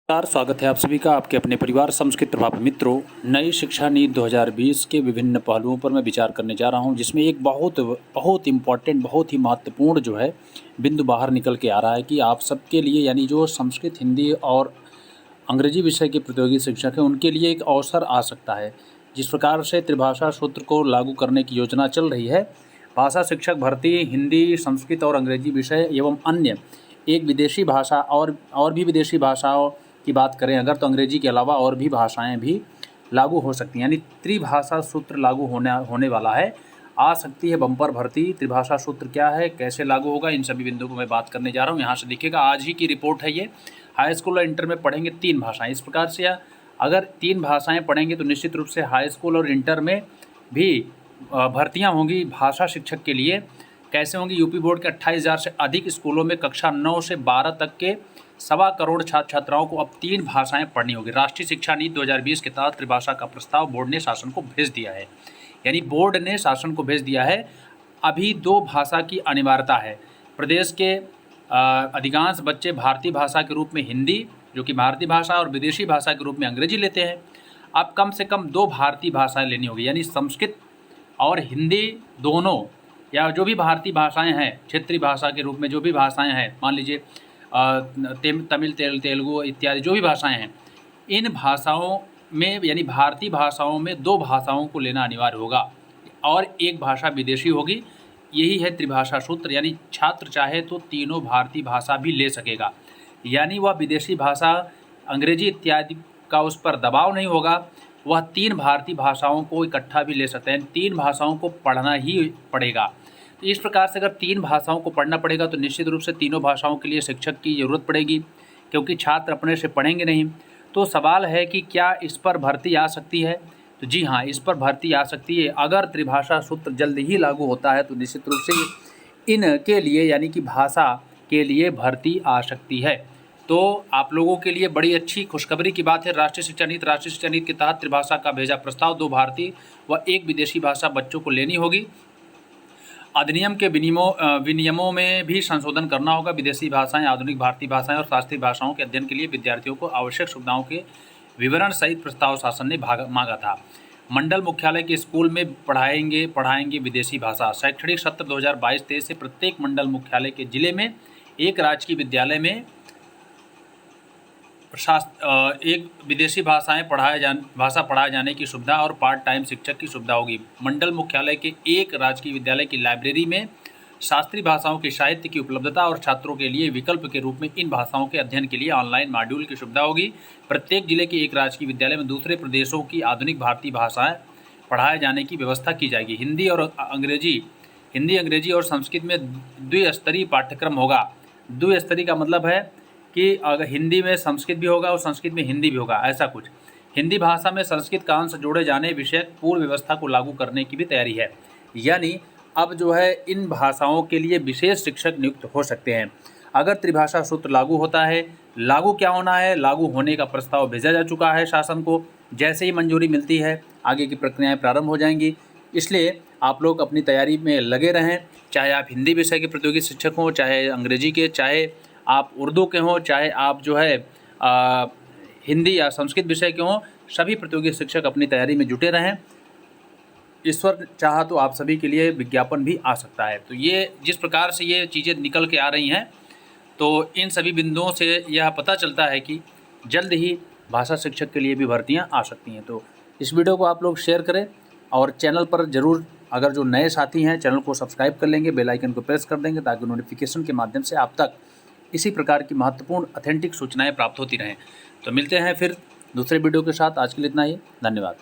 नमस्कार, स्वागत है आप सभी का आपके अपने परिवार संस्कृत प्रभाव मित्रों। नई शिक्षा नीति 2020 के विभिन्न पहलुओं पर मैं विचार करने जा रहा हूं, जिसमें एक बहुत इम्पॉर्टेंट, बहुत ही महत्वपूर्ण जो है बिंदु बाहर निकल के आ रहा है कि आप सबके लिए, यानी जो संस्कृत, हिंदी और अंग्रेजी विषय के प्रतियोगी शिक्षक हैं, उनके लिए एक अवसर आ सकता है। जिस प्रकार से त्रिभाषा सूत्र को लागू करने की योजना चल रही है, भाषा शिक्षक भर्ती हिंदी, संस्कृत और अंग्रेजी विषय एवं अन्य एक विदेशी भाषा और भी विदेशी भाषाओं की बात करें अगर, तो अंग्रेजी के अलावा और भी भाषाएं भी लागू हो सकती हैं, यानी त्रिभाषा सूत्र लागू होने वाला है। आ सकती है बम्पर भर्ती। त्रिभाषा सूत्र क्या है, कैसे लागू होगा, इन सभी बिंदुओं को मैं बात करने जा रहा हूँ। यहाँ से देखिएगा, आज ही की रिपोर्ट है ये। हाई स्कूल और इंटर में पढ़ेंगे 3 भाषाएं। इस प्रकार से अगर 3 भाषाएं पढ़ेंगे तो निश्चित रूप से हाई स्कूल और इंटर में भी भर्तियाँ होंगी भाषा शिक्षक के लिए। कैसे होंगी? यूपी बोर्ड के 28,000 से अधिक स्कूलों में कक्षा 9 से 12 तक के 1.25 करोड़ छात्र छात्राओं को अब 3 भाषाएं पढ़नी होगी। राष्ट्रीय शिक्षा नीति 2020 के तहत त्रिभाषा का प्रस्ताव बोर्ड ने शासन को भेज दिया है, यानी बोर्ड ने शासन को भेज दिया है। अभी 2 भाषा की अनिवार्यता है। प्रदेश के अधिकांश बच्चे भारतीय भाषा के रूप में हिंदी, जो कि भारतीय भाषा, और विदेशी भाषा के रूप में अंग्रेजी लेते हैं। अब कम से कम 2 भारतीय भाषाएं लेनी होगी, यानी संस्कृत और हिंदी दोनों, या जो भी भारतीय भाषाएं हैं, क्षेत्रीय भाषा के रूप में जो भी भाषाएं हैं, मान लीजिए तमिल, तेलुगु इत्यादि जो भी भाषाएं हैं, इन भाषाओं में, यानी भारतीय भाषाओं में 2 भाषाओं को लेना अनिवार्य होगा और 1 भाषा विदेशी होगी। यही है त्रिभाषा सूत्र, यानी छात्र चाहे तो तीनों भारतीय भाषा भी ले सकेगा, यानी वह विदेशी भाषा अंग्रेजी इत्यादि का उस पर दबाव नहीं होगा। वह 3 भारतीय भाषाओं को इकट्ठा भी ले सकते हैं। 3 भाषाओं को पढ़ना ही पड़ेगा। तो इस प्रकार से अगर 3 भाषाओं को पढ़ना पड़ेगा तो निश्चित रूप से तीनों भाषाओं के लिए शिक्षक की ज़रूरत पड़ेगी, क्योंकि छात्र अपने से पढ़ेंगे नहीं। तो सवाल है कि क्या इस पर भर्ती आ सकती है? तो जी हाँ, इस पर भर्ती आ सकती है। अगर त्रिभाषा सूत्र जल्द ही लागू होता है तो निश्चित रूप से इनके लिए, यानी कि भाषा के लिए भर्ती आ सकती है। तो आप लोगों के लिए बड़ी अच्छी खुशखबरी की बात है। राष्ट्रीय शिक्षा नीति के तहत त्रिभाषा का भेजा प्रस्ताव। 2 भारतीय व 1 विदेशी भाषा बच्चों को लेनी होगी। अधिनियम के विनियमों में भी संशोधन करना होगा। विदेशी भाषाएं, आधुनिक भारतीय भाषाएं और शास्त्रीय भाषाओं के अध्ययन के लिए विद्यार्थियों को आवश्यक सुविधाओं के विवरण सहित प्रस्ताव शासन ने मांगा था। मंडल मुख्यालय के स्कूल में पढ़ाएंगे विदेशी भाषा। शैक्षणिक सत्र 2022-23 से प्रत्येक मंडल मुख्यालय के जिले में एक राजकीय विद्यालय में एक विदेशी भाषा पढ़ाए जाने की सुविधा और पार्ट टाइम शिक्षक की सुविधा होगी। मंडल मुख्यालय के एक राजकीय विद्यालय की लाइब्रेरी में शास्त्रीय भाषाओं के साहित्य की उपलब्धता और छात्रों के लिए विकल्प के रूप में इन भाषाओं के अध्ययन के लिए ऑनलाइन मॉड्यूल की सुविधा होगी। प्रत्येक जिले के एक राजकीय विद्यालय में दूसरे प्रदेशों की आधुनिक भारतीय भाषाएं पढ़ाए जाने की व्यवस्था की जाएगी। हिंदी अंग्रेजी और संस्कृत में द्विस्तरीय पाठ्यक्रम होगा। द्विस्तरीय का मतलब है कि अगर हिंदी में संस्कृत भी होगा और संस्कृत में हिंदी भी होगा, ऐसा कुछ। हिंदी भाषा में संस्कृत का अंश जोड़े जाने विषयक पूर्व व्यवस्था को लागू करने की भी तैयारी है, यानी अब जो है इन भाषाओं के लिए विशेष शिक्षक नियुक्त हो सकते हैं अगर त्रिभाषा सूत्र लागू होता है। लागू क्या होना है? लागू होने का प्रस्ताव भेजा जा चुका है शासन को। जैसे ही मंजूरी मिलती है आगे की प्रक्रियाएँ प्रारंभ हो जाएंगी। इसलिए आप लोग अपनी तैयारी में लगे रहें, चाहे आप हिंदी विषय के प्रतियोगी शिक्षक हों, चाहे अंग्रेजी के, चाहे आप उर्दू के हों, चाहे आप जो है हिंदी या संस्कृत विषय के हों, सभी प्रतियोगी शिक्षक अपनी तैयारी में जुटे रहें। ईश्वर चाहा तो आप सभी के लिए विज्ञापन भी आ सकता है। तो ये जिस प्रकार से ये चीज़ें निकल के आ रही हैं, तो इन सभी बिंदुओं से यह पता चलता है कि जल्द ही भाषा शिक्षक के लिए भी भर्तियाँ आ सकती हैं। तो इस वीडियो को आप लोग शेयर करें और चैनल पर ज़रूर, अगर जो नए साथी हैं, चैनल को सब्सक्राइब कर लेंगे, बेल आइकन को प्रेस कर देंगे, ताकि नोटिफिकेशन के माध्यम से आप तक इसी प्रकार की महत्वपूर्ण ऑथेंटिक सूचनाएं प्राप्त होती रहें। तो मिलते हैं फिर दूसरे वीडियो के साथ। आज के लिए इतना ही। धन्यवाद।